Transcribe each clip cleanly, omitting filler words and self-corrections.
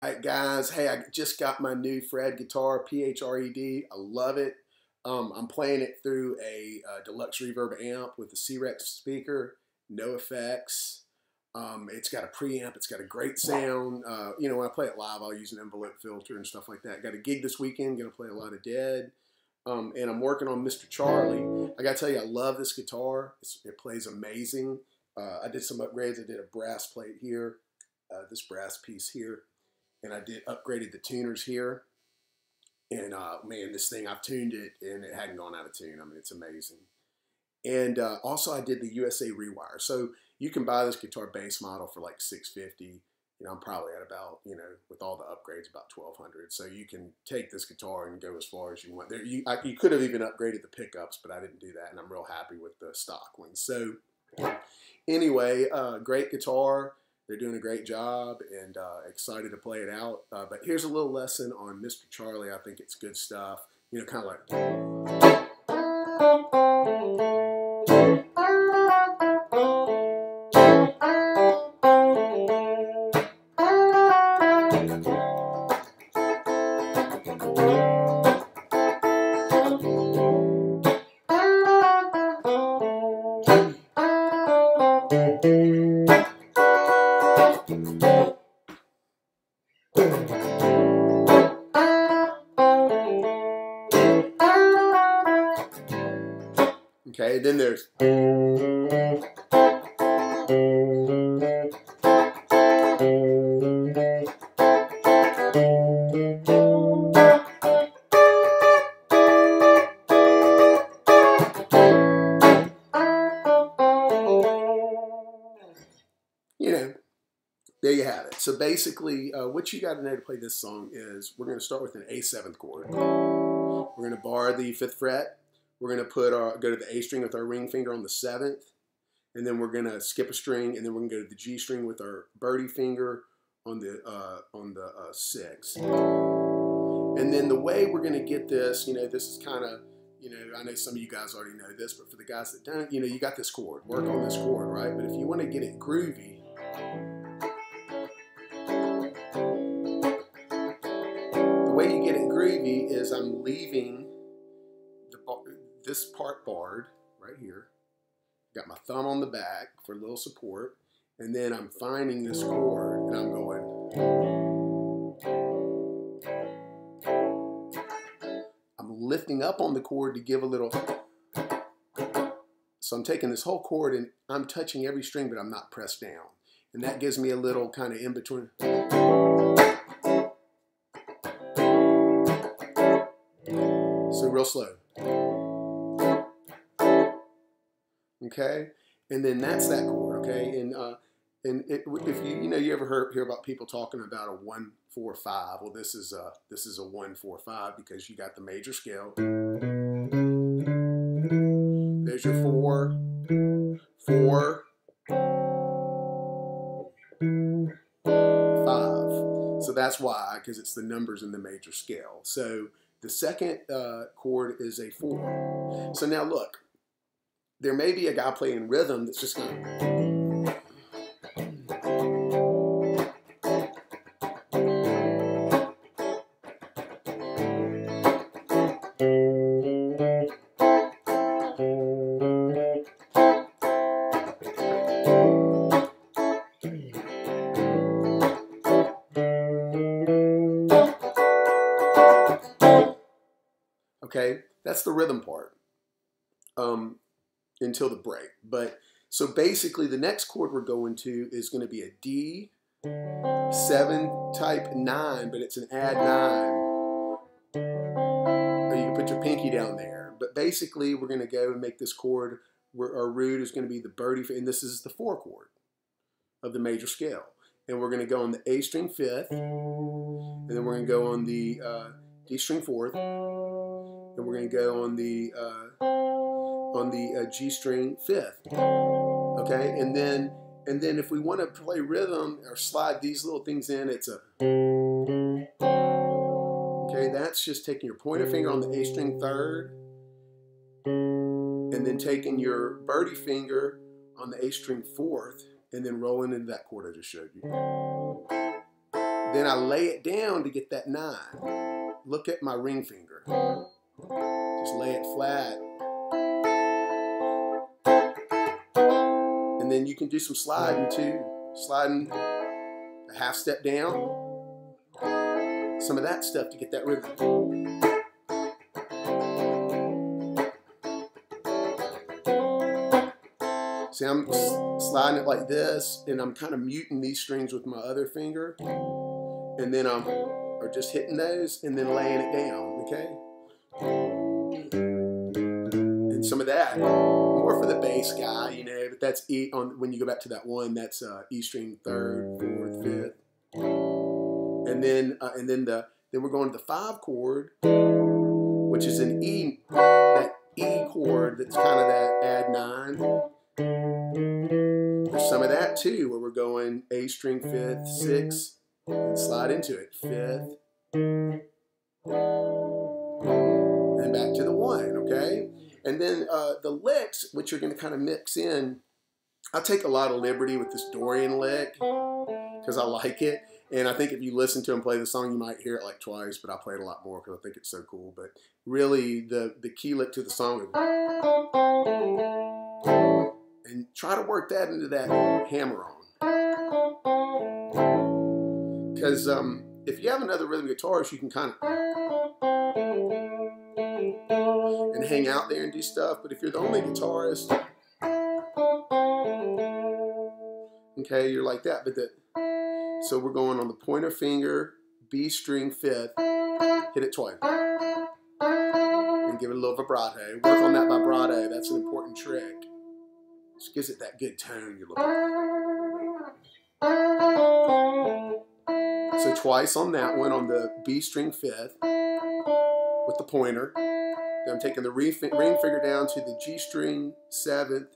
All right, guys. Hey, I just got my new Phred guitar, Phred. I love it. I'm playing it through a deluxe reverb amp with a C-Rex speaker, no effects. It's got a preamp. It's got a great sound. You know, when I play it live, I'll use an envelope filter and stuff like that. Got a gig this weekend. Going to play a lot of Dead. And I'm working on Mr. Charlie. I got to tell you, I love this guitar. It plays amazing. I did some upgrades. I did a brass plate here, this brass piece here. And I upgraded the tuners here. And man, this thing, I've tuned it and it hadn't gone out of tune. I mean, it's amazing. And also I did the USA rewire. So you can buy this guitar base model for like $650. You know, I'm probably at about, you know, with all the upgrades, about $1,200. So you can take this guitar and go as far as you want. You could have even upgraded the pickups, but I didn't do that. And I'm real happy with the stock ones. So anyway, great guitar. They're doing a great job and excited to play it out. But here's a little lesson on Mr. Charlie. I think it's good stuff. You know, kind of like. Okay, then there's. You know, there you have it. So basically, what you got to know to play this song is we're going to start with an A7th chord. We're going to bar the 5th fret. We're going to go to the A string with our ring finger on the 7th. And then we're going to skip a string. And then we're going to go to the G string with our birdie finger on the 6th. And then the way we're going to get this, you know, this is kind of, you know, I know some of you guys already know this, but for the guys that don't, you know, you got this chord. Work on this chord, right? But if you want to get it groovy, the way you get it groovy is I'm leaving this part barred right here. Got my thumb on the back for a little support. And then I'm finding this chord and I'm going. I'm lifting up on the chord to give a little. So I'm taking this whole chord and I'm touching every string, but I'm not pressed down. And that gives me a little kind of in between. So real slow. Okay, and then that's that chord. Okay, and if you ever hear about people talking about a 1-4-5, well, this is a 1-4-5 because you got the major scale. There's your 4, 4, 5. So that's why, because it's the numbers in the major scale. So the second chord is a 4. So now look. There may be a guy playing rhythm that's just going to. Okay, that's the rhythm part. Until the break. But so basically the next chord we're going to is going to be a D 7 type 9, but it's an add 9. Or you can put your pinky down there. But basically we're going to go and make this chord where our root is going to be the birdie, and this is the 4 chord of the major scale. And we're going to go on the A string 5th, and then we're going to go on the D string 4th, and we're going to go on the G string 5th. Okay, and then if we want to play rhythm or slide these little things in, it's a. Okay, that's just taking your pointer finger on the A string 3rd, and then taking your birdie finger on the A string 4th, and then rolling into that chord I just showed you. Then I lay it down to get that 9. Look at my ring finger. Just lay it flat. And then you can do some sliding too. Sliding a half step down. Some of that stuff to get that rhythm. See, I'm sliding it like this, and I'm kind of muting these strings with my other finger. And then or just hitting those and then laying it down, okay? And some of that, more for the bass guy, you know, but that's E on, when you go back to that one, that's E string 3rd, 4th, 5th. And then we're going to the 5 chord, which is an E, that E chord that's kind of that add 9. There's some of that too, where we're going A string 5th, 6th, and slide into it, 5th, and back to the 1, okay? And then the licks, which you're going to kind of mix in. I take a lot of liberty with this Dorian lick because I like it. And I think if you listen to him play the song, you might hear it like twice, but I play it a lot more because I think it's so cool. But really, the key lick to the song is, and try to work that into that hammer on. Because if you have another rhythm guitarist, you can kind of and hang out there and do stuff. But if you're the only guitarist, okay, you're like that. But so we're going on the pointer finger, B string 5th, hit it twice, and give it a little vibrato. Work on that vibrato. That's an important trick. Just gives it that good tone you're looking for. So twice on that one, on the B string 5th with the pointer. Then I'm taking the ring finger down to the G string 7th.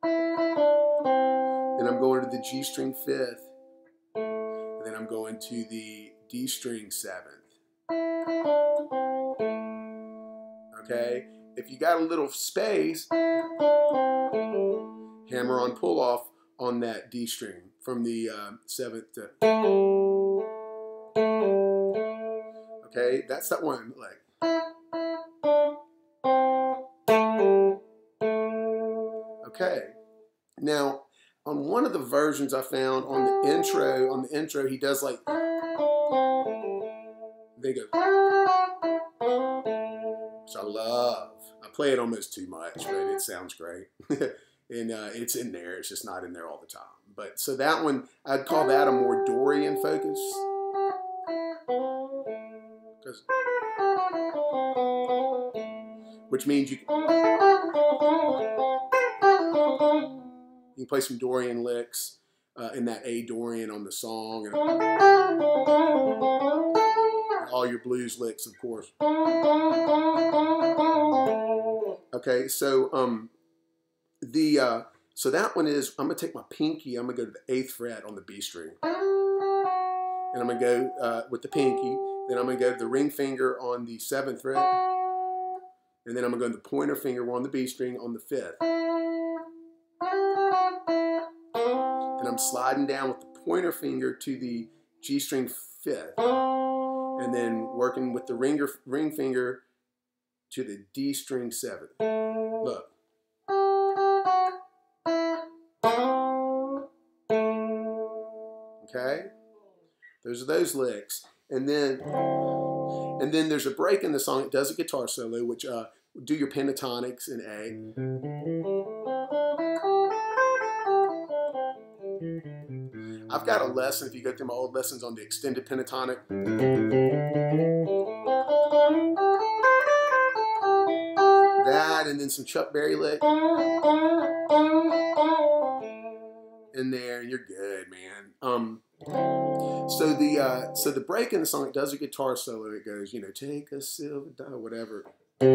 Then I'm going to the G string 5th. And then I'm going to the D string 7th. Okay? If you got a little space, hammer on pull off on that D string from the 7th to. Okay? That's that one leg. Okay. Now, on one of the versions I found on the intro, he does like, they go, which I love. I play it almost too much, but it sounds great. And it's in there, it's just not in there all the time. But so that one, I'd call that a more Dorian focus. Which means you can play some Dorian licks in that A Dorian on the song, and all your blues licks, of course. Okay, so so that one is, I'm gonna take my pinky, I'm gonna go to the 8th fret on the B string, and I'm gonna go with the pinky. Then I'm gonna go to the ring finger on the 7th fret, and then I'm gonna go to the pointer finger on the B string on the 5th. Then I'm sliding down with the pointer finger to the G string 5th, and then working with the ring finger to the D string 7th. Look. Okay? Those are those licks. And then there's a break in the song. It does a guitar solo, which do your pentatonics in A. I've got a lesson, if you go through my old lessons, on the extended pentatonic. That, and then some Chuck Berry lick in there, and you're good, man. So the break in the song, it does a guitar solo. It goes, you know, take a silver dollar, whatever. Back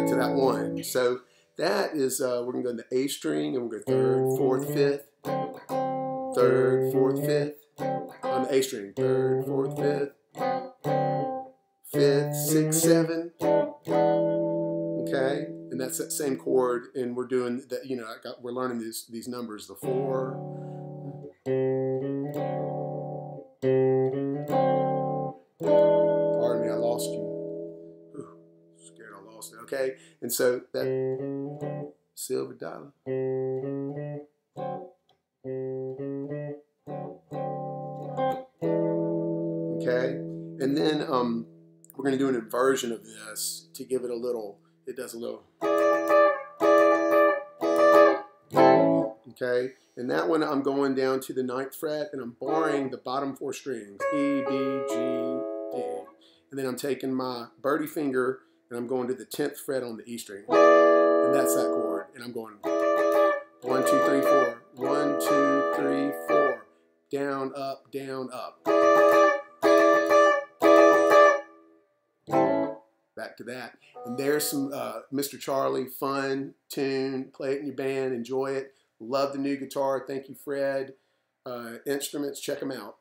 to that one. So that is, we're gonna go in the A string, and we're gonna go 3rd, 4th, 5th, 3rd, 4th, 5th on the A string, 3rd, 4th, 5th. fifth, sixth, seven. Okay, and that's that same chord, and we're doing that. You know, we're learning these numbers. The 4. Pardon me, I lost you. Ooh, scared I lost it. Okay, and so that silver dollar. Okay, and then we're going to do an inversion of this to give it a little. It does a little. Okay, and that one I'm going down to the 9th fret and I'm barring the bottom 4 strings, E, B, G, D. And then I'm taking my birdie finger and I'm going to the 10th fret on the E string. And that's that chord. And I'm going 1, 2, 3, 4. 1, 2, 3, 4. Down, up, down, up. Back to that. And there's some Mr. Charlie, fun tune. Play it in your band, enjoy it. Love the new guitar. Thank you, Phred. Instruments, check them out.